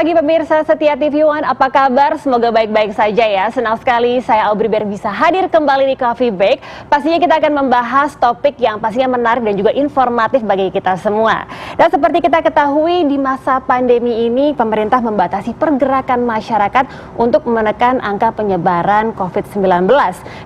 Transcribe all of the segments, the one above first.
pagi pemirsa setia TV One, apa kabar? Semoga baik-baik saja ya. Senang sekali saya Aubrey Bear bisa hadir kembali di Coffee Break. Pastinya kita akan membahas topik yang pastinya menarik dan juga informatif bagi kita semua. Dan seperti kita ketahui di masa pandemi ini, pemerintah membatasi pergerakan masyarakat untuk menekan angka penyebaran COVID-19.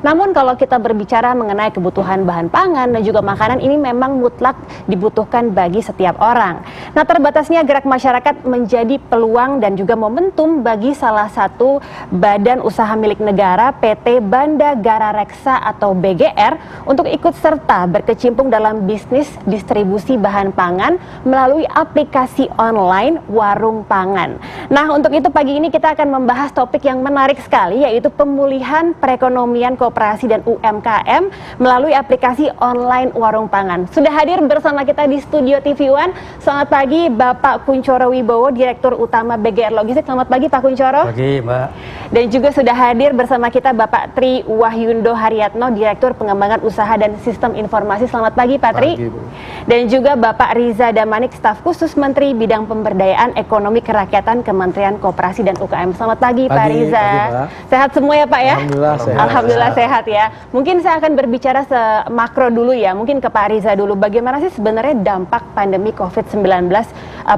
Namun kalau kita berbicara mengenai kebutuhan bahan pangan dan juga makanan, ini memang mutlak dibutuhkan bagi setiap orang. Nah, terbatasnya gerak masyarakat menjadi peluang dan juga momentum bagi salah satu badan usaha milik negara PT Bandagara Reksa atau BGR untuk ikut serta berkecimpung dalam bisnis distribusi bahan pangan melalui aplikasi online Warung Pangan. Nah, untuk itu pagi ini kita akan membahas topik yang menarik sekali, yaitu pemulihan perekonomian koperasi dan UMKM melalui aplikasi online Warung Pangan. Sudah hadir bersama kita di studio TV One. Selamat pagi Bapak Kuncoro Wibowo, Direktur Utama BGR Logistik. Selamat pagi Pak Kuncoro. Pagi Mbak. Dan juga sudah hadir bersama kita Bapak Tri Wahyundo Haryatno, Direktur Pengembangan Usaha dan Sistem Informasi. Selamat pagi Pak Tri. Pagi, Bu. Dan juga Bapak Riza Damanik, Staf Khusus Menteri Bidang Pemberdayaan Ekonomi Kerakyatan Kementerian Koperasi dan UKM. Selamat pagi Pak Riza. Pagi, sehat semua ya Pak ya? Alhamdulillah sehat. Alhamdulillah sehat ya. Mungkin saya akan berbicara semakro dulu ya. Mungkin ke Pak Riza dulu. Bagaimana sih sebenarnya dampak pandemi COVID-19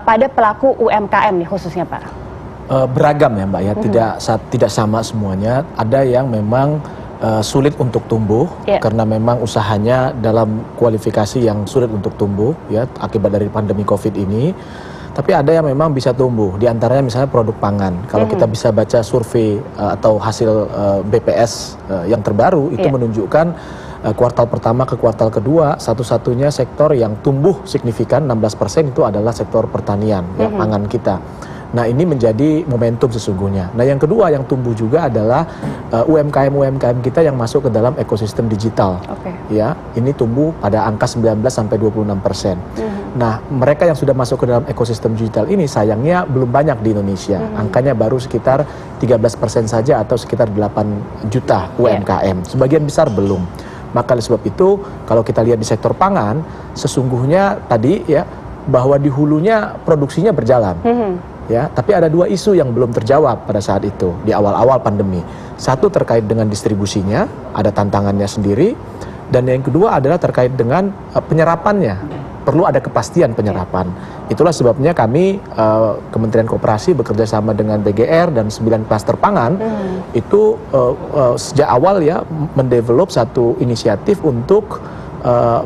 pada pelaku UMKM nih khususnya Pak? Beragam ya Mbak ya, tidak sama semuanya. Ada yang memang sulit untuk tumbuh karena memang usahanya dalam kualifikasi yang sulit untuk tumbuh ya akibat dari pandemi COVID ini. Tapi ada yang memang bisa tumbuh, di antaranya misalnya produk pangan. Kalau kita bisa baca survei atau hasil BPS yang terbaru itu menunjukkan kuartal pertama ke kuartal kedua satu-satunya sektor yang tumbuh signifikan 16% itu adalah sektor pertanian ya, pangan kita. Nah, ini menjadi momentum sesungguhnya. Nah, yang kedua yang tumbuh juga adalah UMKM kita yang masuk ke dalam ekosistem digital. Ya, ini tumbuh pada angka 19 sampai 26%. Nah, mereka yang sudah masuk ke dalam ekosistem digital ini sayangnya belum banyak di Indonesia. Angkanya baru sekitar 13% saja atau sekitar 8 juta UMKM. Sebagian besar belum. Maka oleh sebab itu kalau kita lihat di sektor pangan, sesungguhnya tadi ya bahwa di hulunya produksinya berjalan. Ya, tapi ada dua isu yang belum terjawab pada saat itu di awal-awal pandemi. Satu terkait dengan distribusinya, ada tantangannya sendiri, dan yang kedua adalah terkait dengan penyerapannya. Perlu ada kepastian penyerapan. Itulah sebabnya kami Kementerian Koperasi bekerja sama dengan BGR dan 9 klaster pangan itu sejak awal ya mendevelop satu inisiatif untuk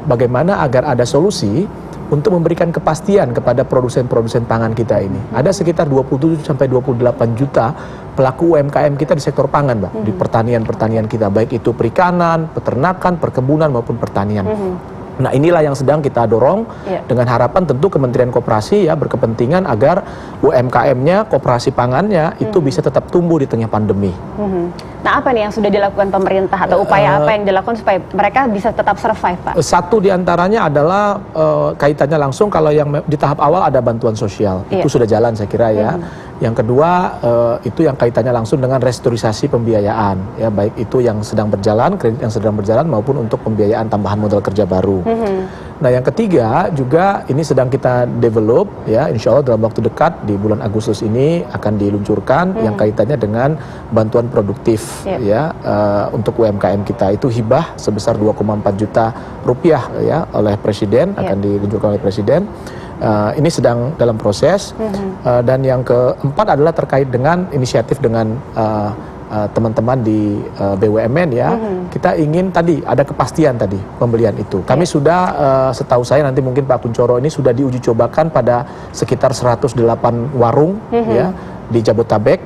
bagaimana agar ada solusi untuk memberikan kepastian kepada produsen-produsen pangan kita ini. Ada sekitar 27 sampai 28 juta pelaku UMKM kita di sektor pangan, Mbak, di pertanian-pertanian kita, baik itu perikanan, peternakan, perkebunan maupun pertanian. Nah, inilah yang sedang kita dorong dengan harapan tentu Kementerian Koperasi ya berkepentingan agar UMKM-nya, koperasi pangannya itu bisa tetap tumbuh di tengah pandemi. Nah, apa nih yang sudah dilakukan pemerintah atau upaya apa yang dilakukan supaya mereka bisa tetap survive, Pak? Satu diantaranya adalah kaitannya langsung kalau yang di tahap awal ada bantuan sosial. Itu sudah jalan saya kira ya. Yang kedua itu yang kaitannya langsung dengan restrukturisasi pembiayaan ya, baik itu yang sedang berjalan, kredit yang sedang berjalan maupun untuk pembiayaan tambahan modal kerja baru. Nah, yang ketiga juga ini sedang kita develop ya, insya Allah dalam waktu dekat di bulan Agustus ini akan diluncurkan yang kaitannya dengan bantuan produktif ya untuk UMKM kita. Itu hibah sebesar 2,4 juta rupiah ya oleh Presiden, akan diluncurkan oleh Presiden. Ini sedang dalam proses. Dan yang keempat adalah terkait dengan inisiatif dengan teman-teman di BUMN ya. Kita ingin tadi ada kepastian tadi pembelian itu. Kami sudah setahu saya nanti mungkin Pak Kuncoro ini sudah diuji cobakan pada sekitar 108 warung ya di Jabotabek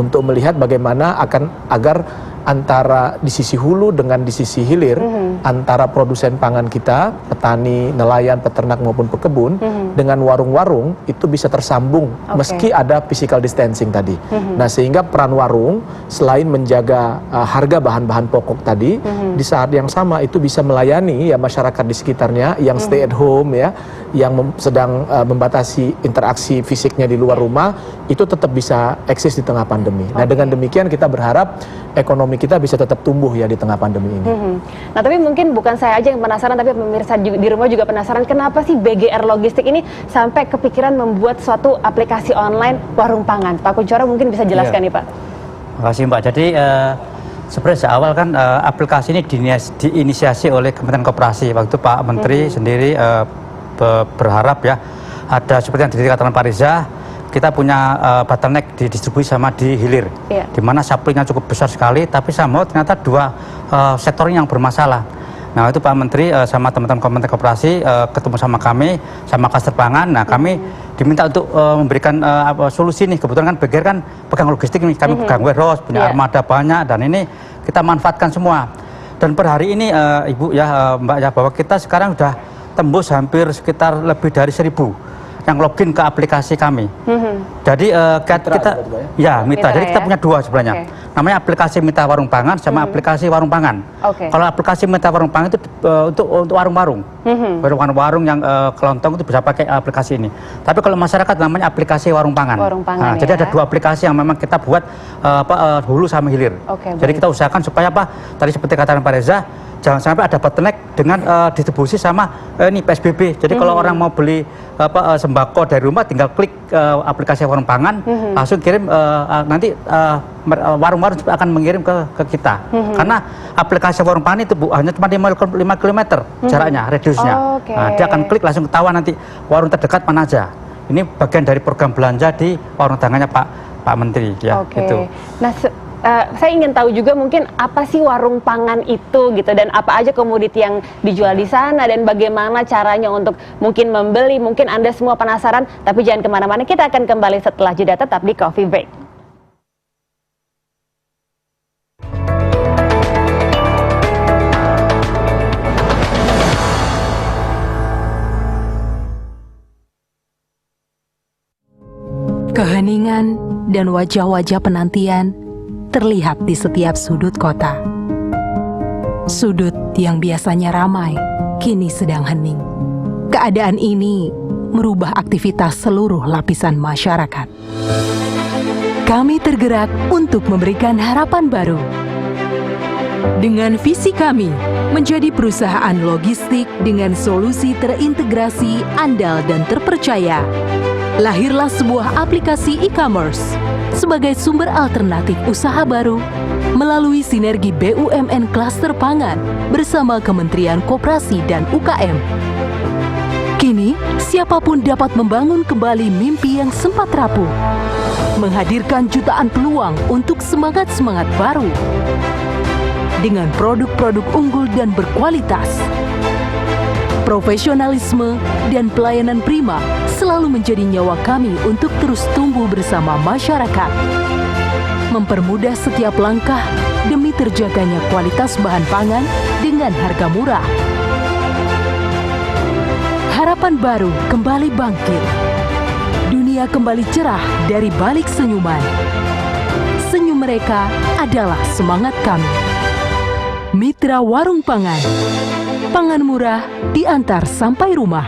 untuk melihat bagaimana agar antara di sisi hulu dengan di sisi hilir antara produsen pangan kita, petani, nelayan, peternak maupun pekebun dengan warung-warung itu bisa tersambung meski ada physical distancing tadi. Nah, sehingga peran warung selain menjaga harga bahan-bahan pokok tadi di saat yang sama itu bisa melayani ya masyarakat di sekitarnya yang stay at home ya, yang sedang membatasi interaksi fisiknya di luar rumah, itu tetap bisa eksis di tengah pandemi. Nah, dengan demikian kita berharap ekonomi kita bisa tetap tumbuh ya di tengah pandemi ini. Nah, tapi mungkin bukan saya aja yang penasaran, tapi pemirsa di rumah juga penasaran, kenapa sih BGR Logistik ini sampai kepikiran membuat suatu aplikasi online warung pangan? Pak Kunchoro mungkin bisa jelaskan nih Pak. Terima kasih Mbak. Jadi sebenarnya awal kan aplikasi ini diinisiasi oleh Kementerian Koperasi. Waktu itu Pak Menteri sendiri berharap ya ada seperti yang dikatakan Pak Reza, kita punya bottleneck di distribusi sama di hilir, di mana supply-nya cukup besar sekali, tapi sama ternyata dua sektor yang bermasalah. Nah itu Pak Menteri sama teman-teman Kementerian Koperasi ketemu sama kami, sama Klaster Pangan. Nah kami diminta untuk memberikan solusi nih. Kebetulan kan BGR kan pegang logistik nih, kami pegang warehouse, punya armada banyak, dan ini kita manfaatkan semua. Dan per hari ini Ibu ya Mbak ya, bahwa kita sekarang sudah tembus hampir sekitar lebih dari 1.000 yang login ke aplikasi kami. Jadi kita ya Mitra. Jadi kita punya dua sebenarnya. Namanya aplikasi Mitra Warung Pangan sama aplikasi Warung Pangan. Kalau aplikasi Mitra Warung Pangan itu untuk warung-warung. Warung-warung yang kelontong itu bisa pakai aplikasi ini. Tapi kalau masyarakat namanya aplikasi Warung Pangan. Nah, jadi ada dua aplikasi yang memang kita buat hulu sama hilir. Jadi kita usahakan supaya apa? Tadi seperti katakan Pak Reza, jangan sampai ada bottleneck dengan distribusi sama ini PSBB. Jadi kalau orang mau beli sembako dari rumah, tinggal klik aplikasi Warung Pangan, langsung kirim, nanti warung-warung akan mengirim ke kita. Karena aplikasi Warung Pangan itu hanya cuma 5 km jaraknya, radiusnya. Nah, dia akan klik langsung ketahuan nanti warung terdekat mana aja. Ini bagian dari program belanja di warung tangannya Pak Menteri ya. Gitu. Nah, saya ingin tahu juga mungkin apa sih warung pangan itu gitu, dan apa aja komoditi yang dijual di sana, dan bagaimana caranya untuk mungkin membeli. Mungkin Anda semua penasaran, tapi jangan kemana-mana, kita akan kembali setelah jeda, tetap di Coffee Break. Keheningan dan wajah-wajah penantian terlihat di setiap sudut kota. Sudut yang biasanya ramai, kini sedang hening. Keadaan ini merubah aktivitas seluruh lapisan masyarakat. Kami tergerak untuk memberikan harapan baru. Dengan visi kami, menjadi perusahaan logistik dengan solusi terintegrasi, andal, dan terpercaya, lahirlah sebuah aplikasi e-commerce sebagai sumber alternatif usaha baru melalui sinergi BUMN Klaster Pangan bersama Kementerian Koperasi dan UKM. Kini, siapapun dapat membangun kembali mimpi yang sempat rapuh, menghadirkan jutaan peluang untuk semangat-semangat baru. Dengan produk-produk unggul dan berkualitas, profesionalisme dan pelayanan prima selalu menjadi nyawa kami untuk terus tumbuh bersama masyarakat. Mempermudah setiap langkah demi terjaganya kualitas bahan pangan dengan harga murah. Harapan baru kembali bangkit. Dunia kembali cerah dari balik senyuman. Senyum mereka adalah semangat kami. Mitra Warung Pangan. Pangan murah diantar sampai rumah.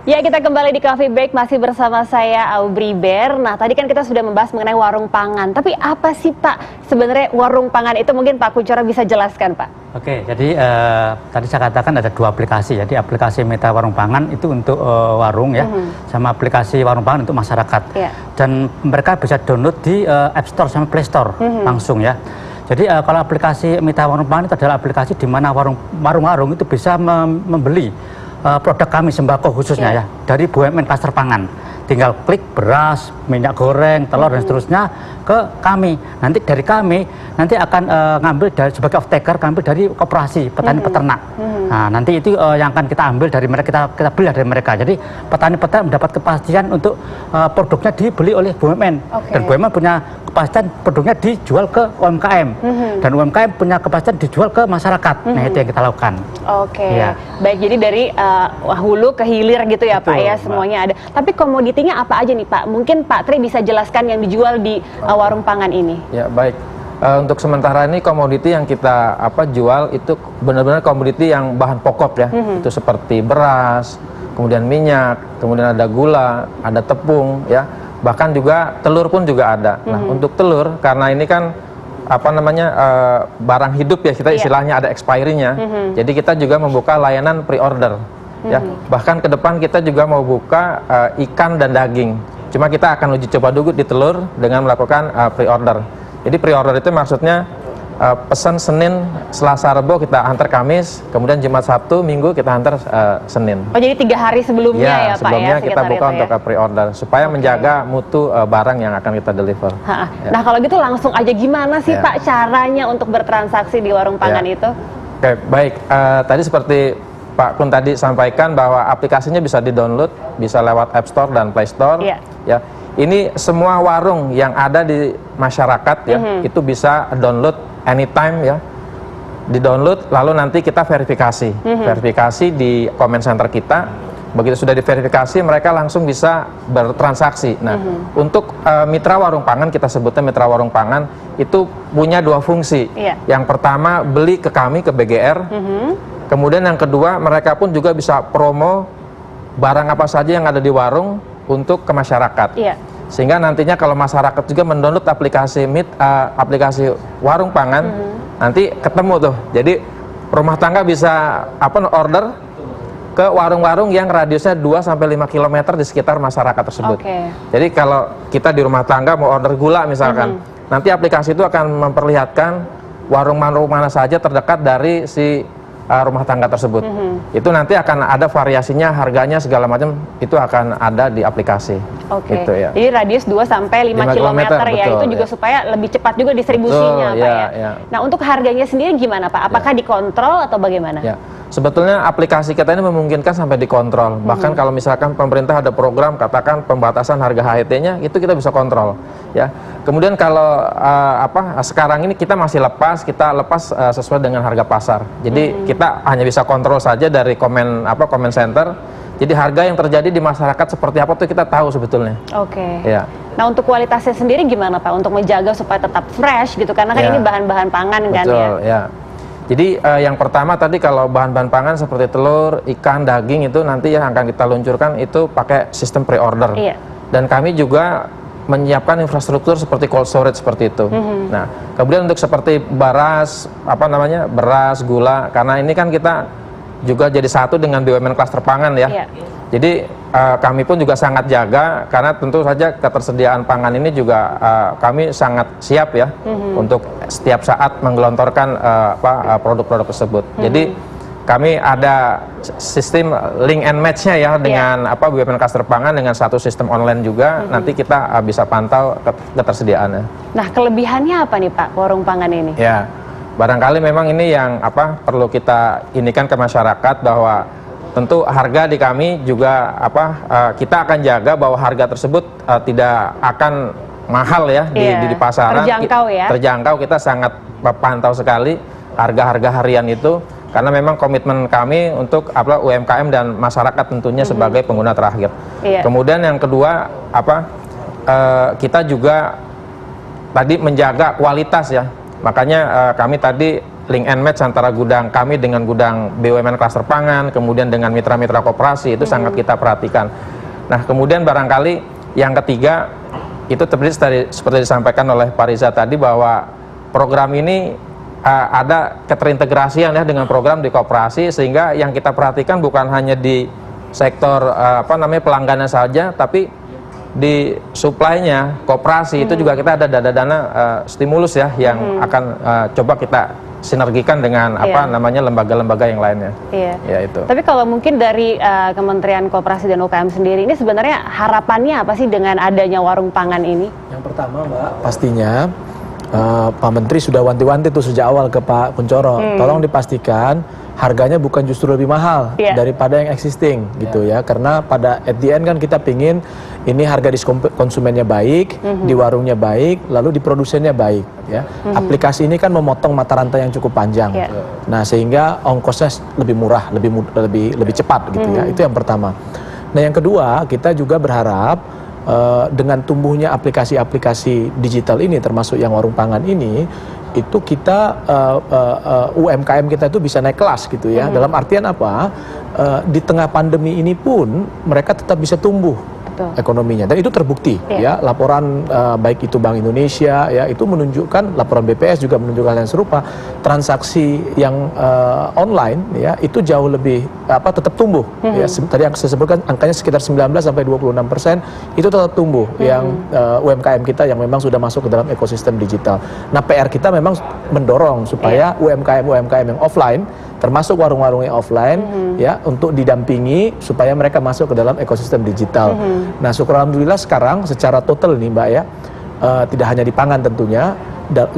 Ya, kita kembali di Coffee Break, masih bersama saya Aubri Ber. Nah, tadi kan kita sudah membahas mengenai warung pangan. Tapi apa sih Pak sebenarnya warung pangan itu? Mungkin Pak Kunchoro bisa jelaskan Pak. Oke, jadi tadi saya katakan ada dua aplikasi. Jadi aplikasi Mitra Warung Pangan itu untuk warung ya, sama aplikasi Warung Pangan untuk masyarakat. Dan mereka bisa download di App Store sama Play Store langsung ya. Jadi kalau aplikasi Mitra Warung Pangan itu adalah aplikasi di mana warung-warung itu bisa membeli produk kami sembako khususnya ya dari BUMN Klaster Pangan. Tinggal klik beras, minyak goreng, telur dan seterusnya ke kami. Nanti dari kami nanti akan ngambil dari sebagai off taker, ngambil dari koperasi petani peternak. Nah, nanti itu yang akan kita ambil dari mereka, kita beli dari mereka. Jadi petani peternak mendapat kepastian untuk produknya dibeli oleh BUMN. Dan BUMN punya kepastian produknya dijual ke UMKM. Dan UMKM punya kepastian dijual ke masyarakat. Nah, itu yang kita lakukan. Baik, jadi dari hulu ke hilir gitu ya. Betul, Pak ya, semuanya ada. Tapi komoditinya apa aja nih Pak? Mungkin Pak Tri bisa jelaskan yang dijual di warung pangan ini. Ya, baik. Untuk sementara ini komoditi yang kita jual itu benar-benar komoditi yang bahan pokok ya. Itu seperti beras, kemudian minyak, kemudian ada gula, ada tepung ya. Bahkan juga telur pun juga ada. Nah, untuk telur karena ini kan barang hidup ya, kita istilahnya ada expiry-nya. Jadi kita juga membuka layanan pre-order ya. Bahkan ke depan kita juga mau buka ikan dan daging. Cuma kita akan uji coba dulu di telur dengan melakukan pre-order. Jadi pre-order itu maksudnya pesan Senin, Selasa, Rabu kita antar Kamis, kemudian Jumat, Sabtu, Minggu kita antar Senin. Oh, jadi 3 hari sebelumnya ya, Pak ya? Sebelumnya kita buka untuk pre-order supaya menjaga mutu barang yang akan kita deliver. Ya. Nah, kalau gitu langsung aja gimana sih Pak caranya untuk bertransaksi di warung pangan itu? Oke, baik. Tadi seperti Pak Kun tadi sampaikan bahwa aplikasinya bisa di-download, bisa lewat App Store dan Play Store. Ya. Ini semua warung yang ada di masyarakat ya, itu bisa download anytime ya. Di-download lalu nanti kita verifikasi. Verifikasi di comment center kita. Begitu sudah diverifikasi, mereka langsung bisa bertransaksi. Nah, untuk mitra warung pangan, kita sebutnya mitra warung pangan, itu punya 2 fungsi. Yang pertama, beli ke kami, ke BGR. Kemudian yang kedua, mereka pun juga bisa promo barang apa saja yang ada di warung untuk ke masyarakat. Sehingga nantinya kalau masyarakat juga mendownload aplikasi aplikasi warung pangan, nanti ketemu tuh. Jadi rumah tangga bisa order ke warung-warung yang radiusnya 2-5 km di sekitar masyarakat tersebut. Jadi kalau kita di rumah tangga mau order gula misalkan, nanti aplikasi itu akan memperlihatkan warung-warung mana saja terdekat dari si rumah tangga tersebut. Itu nanti akan ada variasinya, harganya segala macam itu akan ada di aplikasi. Gitu ya. Jadi radius 2-5 km ya, itu juga supaya lebih cepat juga distribusinya Pak ya. Nah, untuk harganya sendiri gimana Pak? Apakah dikontrol atau bagaimana? Sebetulnya aplikasi kita ini memungkinkan sampai dikontrol. Bahkan kalau misalkan pemerintah ada program katakan pembatasan harga HET-nya, itu kita bisa kontrol ya. Kemudian kalau sekarang ini kita masih kita lepas sesuai dengan harga pasar. Jadi kita hanya bisa kontrol saja dari comment center. Jadi harga yang terjadi di masyarakat seperti apa tuh kita tahu sebetulnya. Ya. Nah, untuk kualitasnya sendiri gimana Pak untuk menjaga supaya tetap fresh gitu, karena kan ini bahan-bahan pangan kan ya. Jadi yang pertama tadi kalau bahan-bahan pangan seperti telur, ikan, daging itu nanti yang akan kita luncurkan itu pakai sistem pre-order. Dan kami juga menyiapkan infrastruktur seperti cold storage seperti itu. Nah, kemudian untuk seperti beras, beras, gula, karena ini kan kita juga jadi satu dengan BUMN klaster pangan ya. Jadi kami pun juga sangat jaga karena tentu saja ketersediaan pangan ini juga kami sangat siap ya untuk setiap saat menggelontorkan produk-produk tersebut. Jadi kami ada sistem link and match-nya ya dengan BUMN klaster pangan dengan satu sistem online juga. Nanti kita bisa pantau ketersediaannya. Nah, kelebihannya apa nih Pak warung pangan ini? Ya, barangkali memang ini yang perlu kita inikan ke masyarakat bahwa tentu harga di kami juga kita akan jaga bahwa harga tersebut tidak akan mahal ya di pasaran. Terjangkau ya. Terjangkau, kita sangat pantau sekali harga-harga harian itu karena memang komitmen kami untuk UMKM dan masyarakat tentunya sebagai pengguna terakhir. Kemudian yang kedua kita juga tadi menjaga kualitas ya. Makanya kami tadi link and match antara gudang kami dengan gudang BUMN klaster pangan, kemudian dengan mitra-mitra koperasi itu sangat kita perhatikan. Nah, kemudian barangkali yang ketiga itu seperti disampaikan oleh Pak Riza tadi bahwa program ini ada keterintegrasian ya dengan program di koperasi, sehingga yang kita perhatikan bukan hanya di sektor pelanggannya saja, tapi di supply-nya koperasi itu juga kita ada dana stimulus ya yang akan coba kita sinergikan dengan lembaga-lembaga yang lainnya. Ya, itu. Tapi kalau mungkin dari Kementerian Koperasi dan UKM sendiri ini sebenarnya harapannya apa sih dengan adanya warung pangan ini? Yang pertama Mbak, pastinya Pak Menteri sudah wanti-wanti tuh sejak awal ke Pak Kuncoro, tolong dipastikan harganya bukan justru lebih mahal daripada yang existing gitu ya, karena pada at the end kan kita pingin ini harga di konsumennya baik, di warungnya baik, lalu di produsennya baik ya. Aplikasi ini kan memotong mata rantai yang cukup panjang, nah sehingga ongkosnya lebih murah, lebih cepat gitu ya. Itu yang pertama. Nah, yang kedua, kita juga berharap dengan tumbuhnya aplikasi-aplikasi digital ini, termasuk yang warung pangan ini, itu kita UMKM kita itu bisa naik kelas gitu ya. Dalam artian apa? Di tengah pandemi ini pun mereka tetap bisa tumbuh ekonominya, dan itu terbukti ya. Laporan baik itu Bank Indonesia ya, itu menunjukkan, laporan BPS juga menunjukkan hal yang serupa, transaksi yang online ya itu jauh lebih tetap tumbuh ya. Tadi yang saya sebutkan angkanya sekitar 19-26% itu tetap tumbuh yang UMKM kita yang memang sudah masuk ke dalam ekosistem digital. Nah, PR kita memang mendorong supaya UMKM yang offline, termasuk warung-warung yang offline ya, untuk didampingi supaya mereka masuk ke dalam ekosistem digital. Nah, syukur alhamdulillah sekarang secara total nih Mbak ya, tidak hanya di pangan tentunya,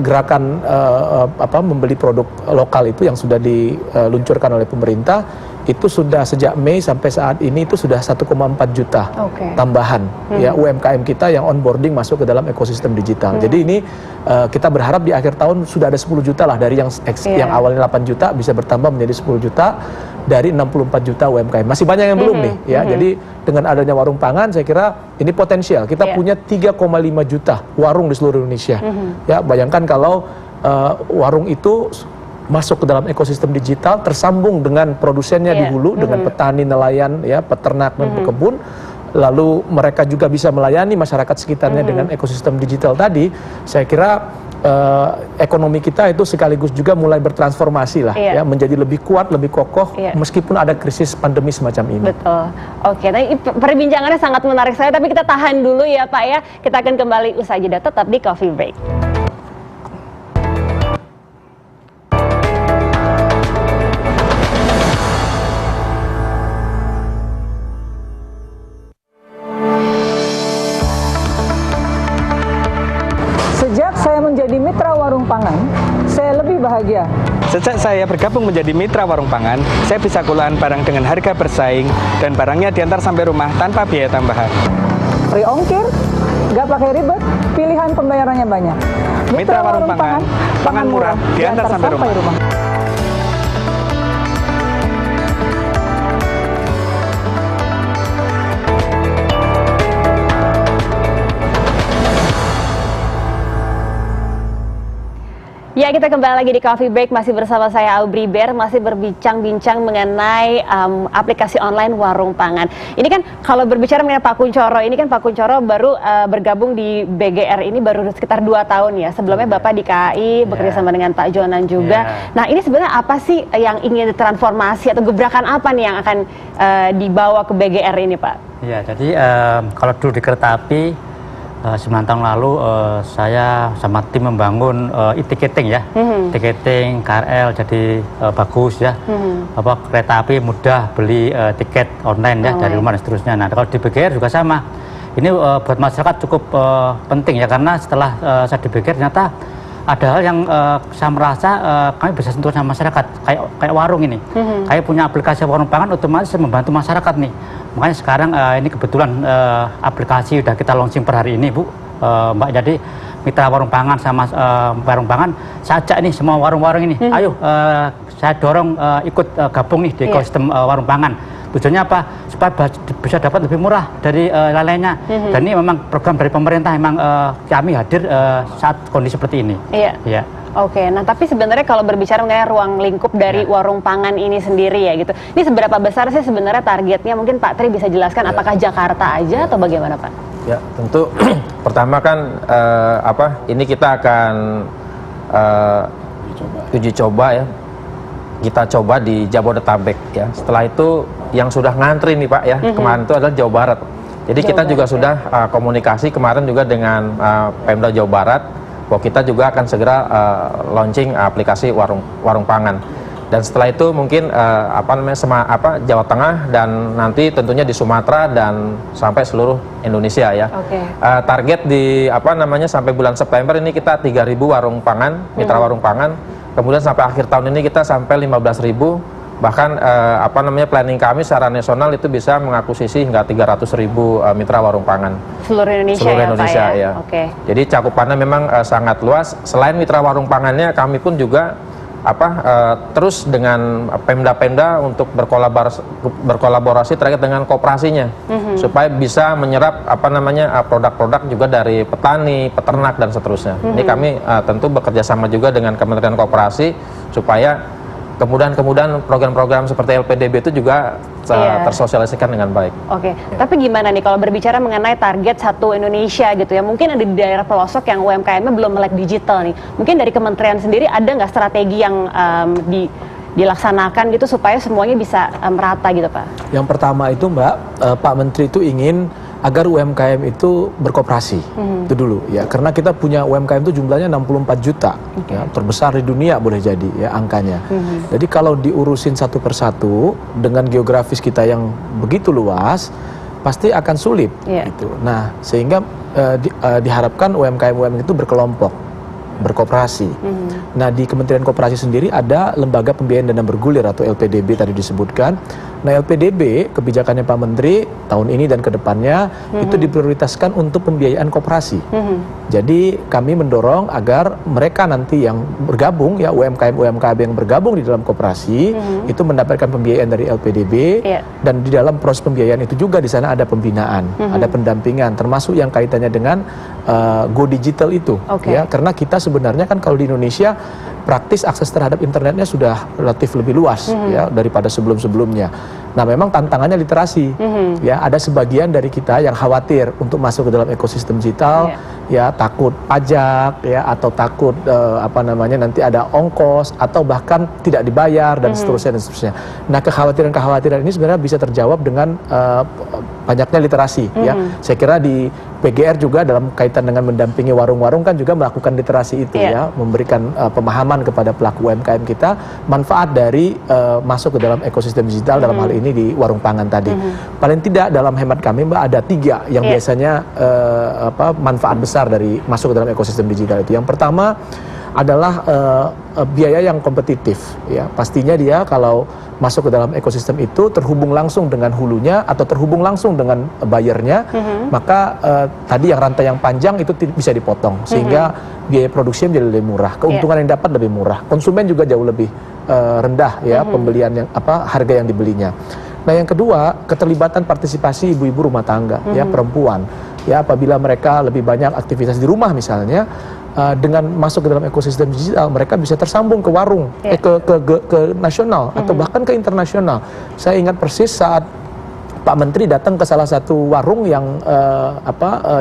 gerakan membeli produk lokal itu yang sudah diluncurkan oleh pemerintah itu sudah sejak Mei sampai saat ini itu sudah 1,4 juta tambahan ya UMKM kita yang onboarding masuk ke dalam ekosistem digital. Jadi ini kita berharap di akhir tahun sudah ada 10 juta lah, dari yang awalnya 8 juta bisa bertambah menjadi 10 juta dari 64 juta UMKM. Masih banyak yang belum nih ya. Jadi dengan adanya warung pangan saya kira ini potensial. Kita punya 3,5 juta warung di seluruh Indonesia. Ya, bayangkan kalau warung itu masuk ke dalam ekosistem digital, tersambung dengan produsennya di hulu, dengan petani, nelayan, ya, peternak dan pekebun, lalu mereka juga bisa melayani masyarakat sekitarnya dengan ekosistem digital tadi. Saya kira ekonomi kita itu sekaligus juga mulai bertransformasi lah, ya, menjadi lebih kuat, lebih kokoh, meskipun ada krisis pandemi semacam ini. Betul. Oke, nah, perbincangannya sangat menarik saya, tapi kita tahan dulu ya Pak ya. Kita akan kembali usai jeda, tetap di Coffee Break. Sejak saya menjadi mitra warung pangan, saya lebih bahagia. Sejak saya bergabung menjadi mitra warung pangan, saya bisa kulaan barang dengan harga bersaing dan barangnya diantar sampai rumah tanpa biaya tambahan. Free ongkir, nggak pakai ribet, pilihan pembayarannya banyak. Mitra warung pangan, pangan murah, diantar sampai rumah. Ya, kita kembali lagi di Coffee Break, masih bersama saya Aubri Ber, masih berbincang-bincang mengenai aplikasi online warung pangan. Ini kan kalau berbicara mengenai Pak Kunchoro, ini kan Pak Kunchoro baru bergabung di BGR ini baru sekitar 2 tahun ya. Sebelumnya Bapak di KAI bekerja sama dengan Pak Jonan juga. Nah, ini sebenarnya apa sih yang ingin ditransformasi atau gebrakan apa nih yang akan dibawa ke BGR ini, Pak? Ya, jadi kalau dulu di kereta api 9 tahun lalu saya sama tim membangun e-ticketing ya, ticketing KRL jadi bagus ya, kereta api mudah beli tiket online ya dari rumah dan seterusnya. Nah, kalau di BGR juga sama. Ini buat masyarakat cukup penting ya, karena setelah saya di BGR ternyata ada hal yang saya merasa kami bisa sentuh sama masyarakat, kayak warung ini, kayak punya aplikasi warung pangan, otomatis membantu masyarakat nih. Makanya sekarang ini kebetulan aplikasi udah kita launching per hari ini, Bu, Mbak. Jadi mitra warung pangan sama warung pangan, saya ajak nih semua warung-warung ini, ayo saya dorong ikut gabung nih di ekosistem warung pangan. Tujuannya apa? Supaya bisa dapat lebih murah dari lainnya. Dan ini memang program dari pemerintah, memang kami hadir saat kondisi seperti ini. Iya. Oke, nah tapi sebenarnya kalau berbicara mengenai ruang lingkup dari warung pangan ini sendiri ya gitu, ini seberapa besar sih sebenarnya targetnya? Mungkin Pak Tri bisa jelaskan, apakah Jakarta aja atau bagaimana, Pak? Ya, tentu pertama kan ini kita akan uji coba ya. Kita coba di Jabodetabek ya. Setelah itu yang sudah ngantri nih Pak ya, kemarin itu adalah Jawa Barat. Jadi kita juga sudah komunikasi kemarin juga dengan Pemda Jawa Barat, bahwa kita juga akan segera launching aplikasi warung pangan. Dan setelah itu mungkin Jawa Tengah dan nanti tentunya di Sumatera dan sampai seluruh Indonesia ya. Target di sampai bulan September ini kita 3.000 warung pangan, mitra warung pangan. Kemudian sampai akhir tahun ini kita sampai 15.000. Bahkan planning kami secara nasional itu bisa mengakuisisi hingga 300.000 mitra warung pangan. Seluruh Indonesia, ya. Jadi cakupannya memang sangat luas. Selain mitra warung pangannya, kami pun juga terus dengan Pemda-Pemda untuk berkolaborasi terkait dengan koperasinya supaya bisa menyerap produk-produk juga dari petani, peternak dan seterusnya. Ini kami tentu bekerja sama juga dengan Kementerian Koperasi supaya kemudian program-program seperti LPDB itu juga tersosialisasikan dengan baik. Oke, tapi gimana nih kalau berbicara mengenai target satu Indonesia gitu ya, mungkin ada di daerah pelosok yang UMKM-nya belum melek digital nih, mungkin dari kementerian sendiri ada nggak strategi yang dilaksanakan gitu supaya semuanya bisa merata gitu Pak? Yang pertama itu Mbak, Pak Menteri itu ingin agar UMKM itu berkoperasi, itu dulu ya, karena kita punya UMKM itu jumlahnya 64 juta, ya, terbesar di dunia boleh jadi ya angkanya. Jadi kalau diurusin satu persatu dengan geografis kita yang begitu luas, pasti akan sulit. Gitu. Nah, sehingga diharapkan UMKM itu berkelompok, berkoperasi. Nah, di Kementerian Koperasi sendiri ada Lembaga Pembiayaan Dana Bergulir atau LPDB tadi disebutkan. Nah, LPDB kebijakannya Pak Menteri tahun ini dan kedepannya itu diprioritaskan untuk pembiayaan koperasi. Jadi kami mendorong agar mereka nanti yang bergabung ya UMKM yang bergabung di dalam koperasi itu mendapatkan pembiayaan dari LPDB dan di dalam proses pembiayaan itu juga di sana ada pembinaan, ada pendampingan termasuk yang kaitannya dengan Go Digital itu ya, karena kita sebenarnya kan kalau di Indonesia praktis akses terhadap internetnya sudah relatif lebih luas ya daripada sebelum-sebelumnya. Nah, memang tantangannya literasi. Ya, ada sebagian dari kita yang khawatir untuk masuk ke dalam ekosistem digital, ya takut pajak ya atau takut nanti ada ongkos atau bahkan tidak dibayar dan seterusnya. Nah, kekhawatiran ini sebenarnya bisa terjawab dengan banyaknya literasi ya. Saya kira di PGR juga dalam kaitan dengan mendampingi warung-warung kan juga melakukan literasi itu ya, memberikan pemahaman kepada pelaku UMKM kita manfaat dari masuk ke dalam ekosistem digital dalam hal ini di warung pangan tadi. Paling tidak dalam hemat kami Mbak ada 3 yang biasanya manfaat besar dari masuk ke dalam ekosistem digital itu. Yang pertama adalah biaya yang kompetitif ya. Pastinya dia kalau masuk ke dalam ekosistem itu terhubung langsung dengan hulunya atau terhubung langsung dengan buyernya, maka tadi yang rantai yang panjang itu bisa dipotong sehingga biaya produksi menjadi lebih murah, keuntungan yang dapat lebih murah, konsumen juga jauh lebih rendah ya pembelian yang harga yang dibelinya. Nah, yang kedua, keterlibatan partisipasi ibu-ibu rumah tangga ya, perempuan ya, apabila mereka lebih banyak aktivitas di rumah misalnya, dengan masuk ke dalam ekosistem digital mereka bisa tersambung ke warung, ke nasional atau bahkan ke internasional. Saya ingat persis saat Pak Menteri datang ke salah satu warung yang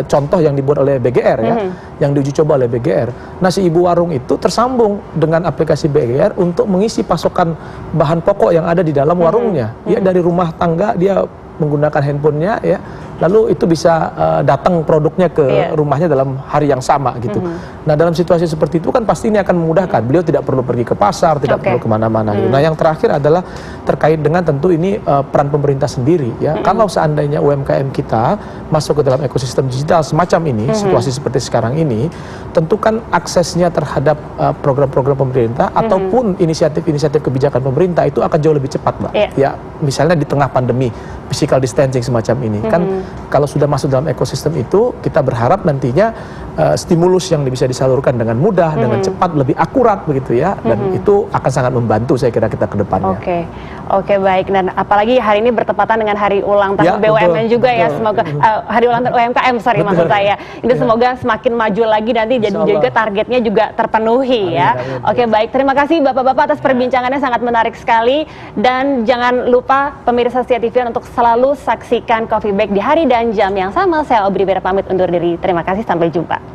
contoh yang dibuat oleh BGR ya, yang diuji coba oleh BGR. Nah, si ibu warung itu tersambung dengan aplikasi BGR untuk mengisi pasokan bahan pokok yang ada di dalam warungnya. Ya, dari rumah tangga dia menggunakan handphonenya ya, lalu itu bisa datang produknya ke rumahnya dalam hari yang sama gitu. Nah, dalam situasi seperti itu kan pasti ini akan memudahkan. Beliau tidak perlu pergi ke pasar, tidak perlu kemana-mana. Gitu. Nah, yang terakhir adalah terkait dengan tentu ini peran pemerintah sendiri ya. Kalau seandainya UMKM kita masuk ke dalam ekosistem digital semacam ini, situasi seperti sekarang ini, tentu kan aksesnya terhadap program-program pemerintah ataupun inisiatif-inisiatif kebijakan pemerintah itu akan jauh lebih cepat, Mbak. Ya, misalnya di tengah pandemi, physical distancing semacam ini kan kalau sudah masuk dalam ekosistem itu kita berharap nantinya stimulus yang bisa disalurkan dengan mudah, dengan cepat, lebih akurat begitu ya, dan itu akan sangat membantu saya kira kita ke depannya. Oke, baik. Dan apalagi hari ini bertepatan dengan hari ulang tahun BUMN juga ya, semoga hari ulang tahun UMKM maksud saya. Itu semoga semakin maju lagi nanti jadi juga targetnya juga terpenuhi ya. Oke, baik. Terima kasih Bapak-bapak atas perbincangannya, sangat menarik sekali, dan jangan lupa pemirsa Setia TV untuk selalu saksikan Coffee Break di hari dan jam yang sama. Saya Aubrey Bera pamit undur diri. Terima kasih, sampai jumpa.